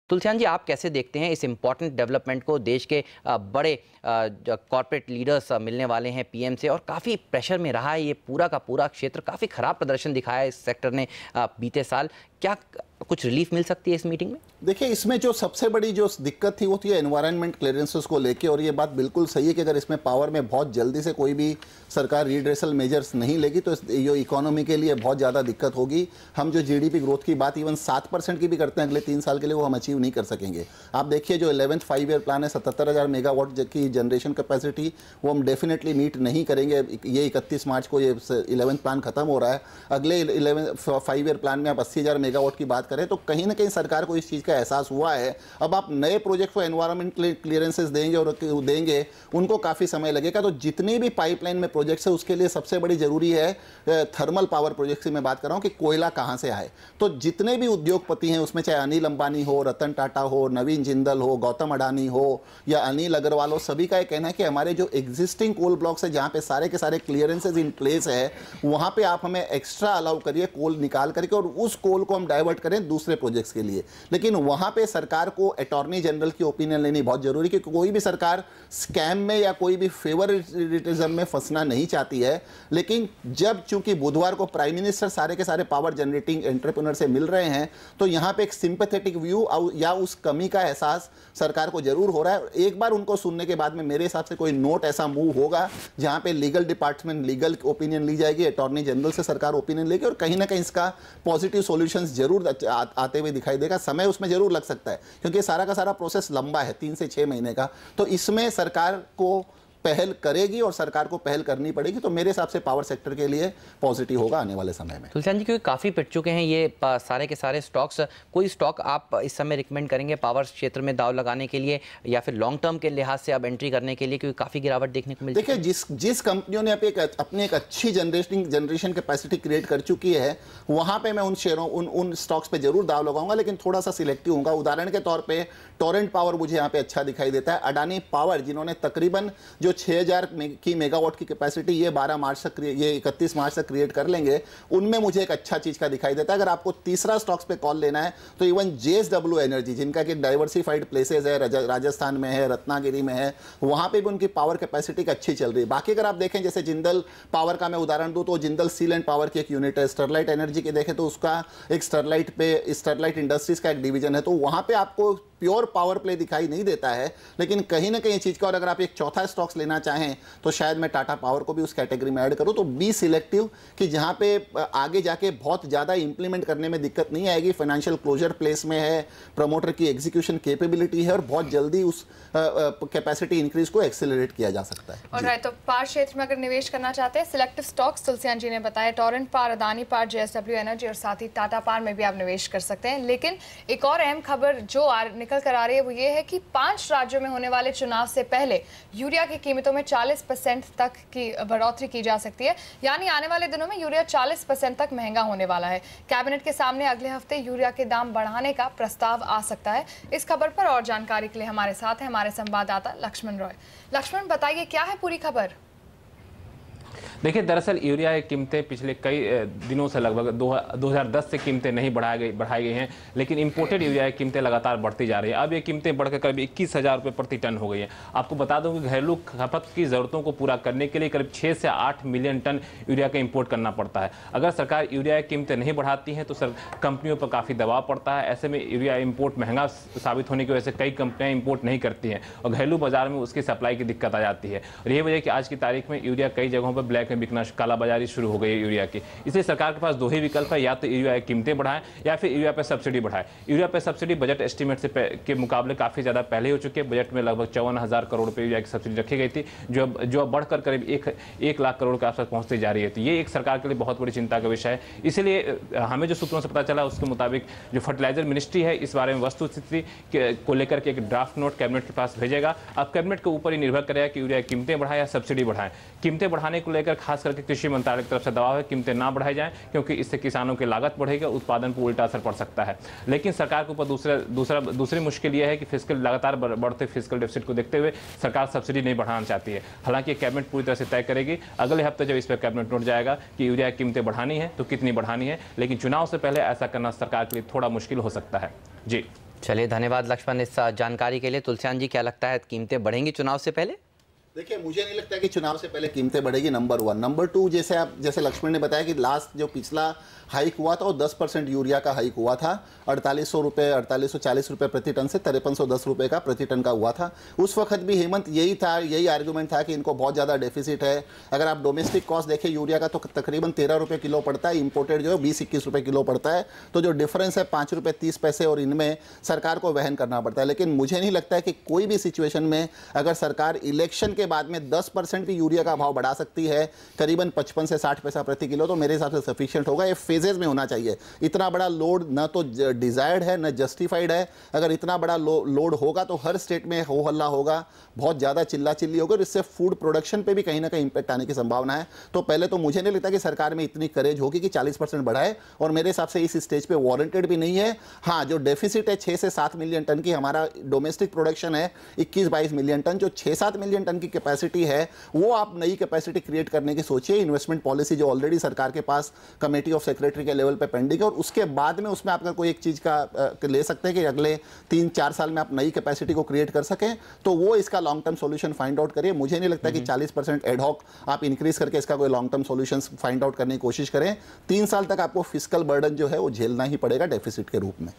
तुलसियान जी, आप कैसे देखते हैं इस इम्पॉर्टेंट डेवलपमेंट को? देश के बड़े कॉरपोरेट लीडर्स मिलने वाले हैं पीएम से और काफ़ी प्रेशर में रहा है ये पूरा का पूरा क्षेत्र, काफ़ी खराब प्रदर्शन दिखाया है इस सेक्टर ने बीते साल। क्या कुछ रिलीफ मिल सकती है इस मीटिंग में? देखिए, इसमें जो सबसे बड़ी जो दिक्कत थी वो थी एनवायरनमेंट क्लियरेंसेस को लेके, और ये बात बिल्कुल सही है कि अगर इसमें पावर में बहुत जल्दी से कोई भी सरकार रिड्रेसल मेजर्स नहीं लेगी तो ये इकोनॉमी के लिए बहुत ज़्यादा दिक्कत होगी। हम जो जीडीपी ग्रोथ की बात इवन 7% की भी करते हैं अगले 3 साल के लिए, वो हम अचीव नहीं कर सकेंगे। आप देखिए, जो 11th 5 ईयर प्लान है 77,000 मेगावाट की जनरेशन कैपेसिटी, वो हम डेफिनेटली मीट नहीं करेंगे। ये 31 मार्च को ये 11th प्लान खत्म हो रहा है। अगले 11th 5 ईयर प्लान में आप 80,000 मेगावाट की बात करें तो कहीं ना कहीं सरकार को इस चीज़ का एहसास हुआ है। अब आप नए प्रोजेक्ट को एनवायरमेंट क्लियरेंसेस देंगे और देंगे, उनको काफ़ी समय लगेगा। तो जितनी भी पाइपलाइन में प्रोजेक्ट्स है उसके लिए सबसे बड़ी जरूरी है थर्मल पावर प्रोजेक्ट से मैं बात कर रहा हूँ कि कोयला कहाँ से आए। तो जितने भी उद्योगपति हैं उसमें चाहे अनिल अंबानी हो, रतन टाटा हो, नवीन जिंदल हो, गौतम अडानी हो या अनिल अग्रवाल हो, सभी का ये कहना है कि हमारे जो एग्जिस्टिंग कोल ब्लॉक्स है जहाँ पे सारे के सारे क्लियरेंसेज इन प्लेस है, वहाँ पे आप हमें एक्स्ट्रा अलाउ करिए कोल निकाल करके, और उस कोल को हम डाइवर्ट करें दूसरे प्रोजेक्ट्स के लिए। लेकिन वहाँ पे सरकार को अटॉर्नी जनरल की ओपिनियन लेनी बहुत जरूरी है, क्योंकि कोई भी सरकार स्कैम में या कोई भी फेवरिटिज्म में फंसना नहीं चाहती है। लेकिन जब चूंकि बुधवार को प्राइम मिनिस्टर सारे के सारे पावर जनरेटिंग एंटरप्रेन्योर से मिल रहे हैं, तो यहाँ पे एक सिंपैथेटिक व्यू या उस कमी का एहसास सरकार को जरूर हो रहा है। एक बार उनको सुनने के बाद में मेरे हिसाब से कोई नोट ऐसा मूव होगा जहाँ पे लीगल डिपार्टमेंट लीगल ओपिनियन ली जाएगी, अटॉर्नी जनरल से सरकार ओपिनियन लेगी, और कहीं ना कहीं इसका पॉजिटिव सॉल्यूशंस जरूर आते हुए दिखाई देगा। समय उसमें जरूर लग सकता है क्योंकि सारा का सारा प्रोसेस लंबा है, 3 से 6 महीने का। तो इसमें सरकार को पहल करेगी और सरकार को पहल करनी पड़ेगी, तो मेरे हिसाब से पावर सेक्टर के लिए पॉजिटिव होगा आने वाले समय में। तुलसियान जी, क्योंकि काफ़ी पिट चुके हैं ये सारे के सारे स्टॉक्स, कोई स्टॉक आप इस समय रिकमेंड करेंगे पावर क्षेत्र में दाव लगाने के लिए या फिर लॉन्ग टर्म के लिहाज से अब एंट्री करने के लिए, क्योंकि काफ़ी गिरावट देखने को मिलती है? देखिए, जिस कंपनियों ने अपनी एक अच्छी जनरेशन कैपेसिटी क्रिएट कर चुकी है, वहां पे मैं उन शेयरों उन स्टॉक्स पे जरूर दाव लगाऊंगा, लेकिन थोड़ा सा सिलेक्टिव होगा। उदाहरण के तौर पे टोरेंट पावर मुझे यहाँ पे अच्छा दिखाई देता है। अडानी पावर, जिन्होंने तकरीबन जो 6,000 की मेगावाट की कैपेसिटी ये 31 मार्च तक क्रिएट कर लेंगे, उनमें मुझे एक अच्छा चीज का दिखाई देता है। अगर आपको तीसरा स्टॉक्स पे कॉल लेना है तो इवन JSW एनर्जी, जिनका कि डाइवर्सिफाइड प्लेसेस है, राजस्थान में है, रत्नागिरी में है, वहां पे भी उनकी पावर कैपेसिटी अच्छी चल रही है। बाकी अगर आप देखें, जैसे जिंदल पावर का मैं उदाहरण दूं तो जिंदल स्टील एंड पावर की एक यूनिट है। स्टरलाइट एनर्जी के देखें तो उसका एक स्टरलाइट इंडस्ट्रीज का एक डिवीजन है, तो वहां पे आपको प्योर पावर प्ले दिखाई नहीं देता है, लेकिन कहीं ना कहीं चीज का। और अगर आप एक चौथा स्टॉक्स लेना चाहें तो शायद मैं टाटा पावर को भी उस कैटेगरी में ऐड करूं। तो बी सिलेक्टिव कि जहां पे आगे जाके बहुत ज्यादा इंप्लीमेंट करने में दिक्कत नहीं आएगी, फाइनेंशियल क्लोजर प्लेस में है, प्रमोटर की एग्जीक्यूशन कैपेबिलिटी है, और बहुत जल्दी उस कैपेसिटी इंक्रीज को एक्सेलरेट किया जा सकता है। और तो पावर क्षेत्र में अगर निवेश करना चाहते हैं, सिलेक्टिव स्टॉक्स तुलसियान जी ने बताया, Torrent power, Adani power, JSW energy और साथ ही टाटा पावर में भी आप निवेश कर सकते हैं। लेकिन एक और अहम खबर जो निकल कर आ रही है वो ये है कि 5 राज्यों में होने वाले चुनाव से पहले यूरिया की कीमतों में 40% तक की बढ़ोतरी की जा सकती है। यानी आने वाले दिनों में यूरिया 40% तक महंगा होने वाला है। कैबिनेट के सामने अगले हफ्ते यूरिया के दाम बढ़ाने का प्रस्ताव आ सकता है। इस खबर पर और जानकारी के लिए हमारे साथ है हमारे संवाददाता लक्ष्मण रॉय। लक्ष्मण, बताइए क्या है पूरी खबर? देखिए, दरअसल यूरिया की कीमतें पिछले कई दिनों से लगभग 2010 से कीमतें नहीं बढ़ाई गई हैं, लेकिन इंपोर्टेड यूरिया की कीमतें लगातार बढ़ती जा रही हैं। अब ये कीमतें बढ़कर करीब 21,000 रुपये प्रति टन हो गई हैं। आपको बता दूं कि घरेलू खपत की ज़रूरतों को पूरा करने के लिए करीब 6 से 8 मिलियन टन यूरिया का इंपोर्ट करना पड़ता है। अगर सरकार यूरिया की कीमतें नहीं बढ़ाती हैं तो कंपनियों पर काफ़ी दबाव पड़ता है। ऐसे में यूरिया इंपोर्ट महंगा साबित होने की वजह से कई कंपनियाँ इंपोर्ट नहीं करती हैं और घरेलू बाजार में उसकी सप्लाई की दिक्कत आ जाती है। और यही वजह कि आज की तारीख में यूरिया कई जगहों पर ब्लैक में बिकना, कालाबाजारी शुरू हो गई है यूरिया की। इसलिए सरकार के पास 2 ही विकल्प है, या तो यूरिया की कीमतें बढ़ाएं या फिर यूरिया पर सब्सिडी बढ़ाएं। यूरिया पर सब्सिडी बजट एस्टीमेट के मुकाबले काफ़ी ज़्यादा पहले हो चुकी है। बजट में लगभग 54,000 करोड़ रुपये यूरिया की सब्सिडी रखी गई थी, जो अब बढ़कर करीब 1 लाख करोड़ के आसपास पहुँचती जा रही है। तो ये एक सरकार के लिए बहुत बड़ी चिंता का विषय है। इसलिए हमें जो सूत्रों से पता चला उसके मुताबिक जो फर्टिलाइजर मिनिस्ट्री है इस बारे में वस्तुस्थिति को लेकर के एक ड्राफ्ट नोट कैबिनेट के पास भेजेगा। अब कैबिनेट के ऊपर ही निर्भर करेगा कि यूरिया की कीमतें बढ़ाएं या सब्सिडी बढ़ाएं। कीमतें बढ़ाने को लेकर खास करके कृषि मंत्रालय की तरफ से दबाव है, कीमतें ना बढ़ाई जाएं, क्योंकि इससे किसानों की लागत बढ़ेगी, उत्पादन पर उल्टा असर पड़ सकता है। लेकिन सरकार के ऊपर दूसरी मुश्किल यह है कि फिस्कल लगातार बढ़ते फिस्कल डेफिसिट को देखते हुए सरकार सब्सिडी नहीं बढ़ाना चाहती है। हालांकि कैबिनेट पूरी तरह से तय करेगी अगले हफ्ते जब इस पर कैबिनेट नोट जाएगा कि यूरिया की कीमतें बढ़ानी है तो कितनी बढ़ानी है। लेकिन चुनाव से पहले ऐसा करना सरकार के लिए थोड़ा मुश्किल हो सकता है। जी चलिए, धन्यवाद लक्ष्मण इस जानकारी के लिए। तुलसियान जी, क्या लगता है कीमतें बढ़ेंगी चुनाव से पहले? देखिए, मुझे नहीं लगता कि चुनाव से पहले कीमतें बढ़ेगी, नंबर 1। नंबर 2, जैसे लक्ष्मण ने बताया कि लास्ट जो पिछला हाइक हुआ था वो 10% यूरिया का हाइक हुआ था। 4800 रुपये, 4840 रुपये प्रति टन से 5310 रुपये का प्रति टन का हुआ था। उस वक्त भी हेमंत यही आर्गूमेंट था कि इनको बहुत ज़्यादा डेफिसिट है। अगर आप डोमेस्टिक कॉस्ट देखें यूरिया का तो तकरीबन 13 रुपये किलो पड़ता है, इंपोर्टेड जो है 20-21 रुपये किलो पड़ता है। तो जो डिफरेंस है 5 रुपये 30 पैसे, और इनमें सरकार को वहन करना पड़ता है। लेकिन मुझे नहीं लगता है कि कोई भी सिचुएशन में अगर सरकार इलेक्शन के बाद में 10% भी यूरिया का भाव बढ़ा सकती है, करीबन 55 से 60 पैसा प्रति किलो, तो मेरे हिसाब से सफिशिएंट होगा। ये फेजेज में होना चाहिए। इतना बड़ा लोड न तो डिजायर्ड है न जस्टिफाइड है। अगर इतना बड़ा लोड होगा तो हर स्टेट में हो हल्ला होगा, बहुत ज़्यादा चिल्ला चिल्ली होगी, और इससे फूड प्रोडक्शन पे भी कहीं ना कहीं इंपैक्ट आने की संभावना है। तो पहले तो मुझे नहीं लगता कि सरकार में इतनी करेज होगी कि 40% बढ़ाए, और मेरे हिसाब से इस स्टेज पे वारंटेड भी नहीं है। हाँ, जो डेफिसिट है 6 से 7 मिलियन टन की, हमारा डोमेस्टिक प्रोडक्शन है 21-22 मिलियन टन, जो 6-7 मिलियन टन की कैपेसिटी है वो आप नई कैपेसिटी क्रिएट करने की सोचिए। इन्वेस्टमेंट पॉलिसी जो ऑलरेडी सरकार के पास कमेटी ऑफ सेक्रेटरी के लेवल पे पेंडिंग है, और उसके बाद में उसमें आप कोई एक चीज़ का ले सकते हैं कि अगले 3-4 साल में आप नई कैपेसिटी को क्रिएट कर सकें, तो वो इसका long term solution find out करिए। मुझे नहीं लगता कि 40% एडहॉक आप इंक्रीज करके इसका कोई long term solution find out करने की कोशिश करें। 3 साल तक आपको फिस्कल बर्डन जो है वो झेलना ही पड़ेगा डेफिसिट के रूप में।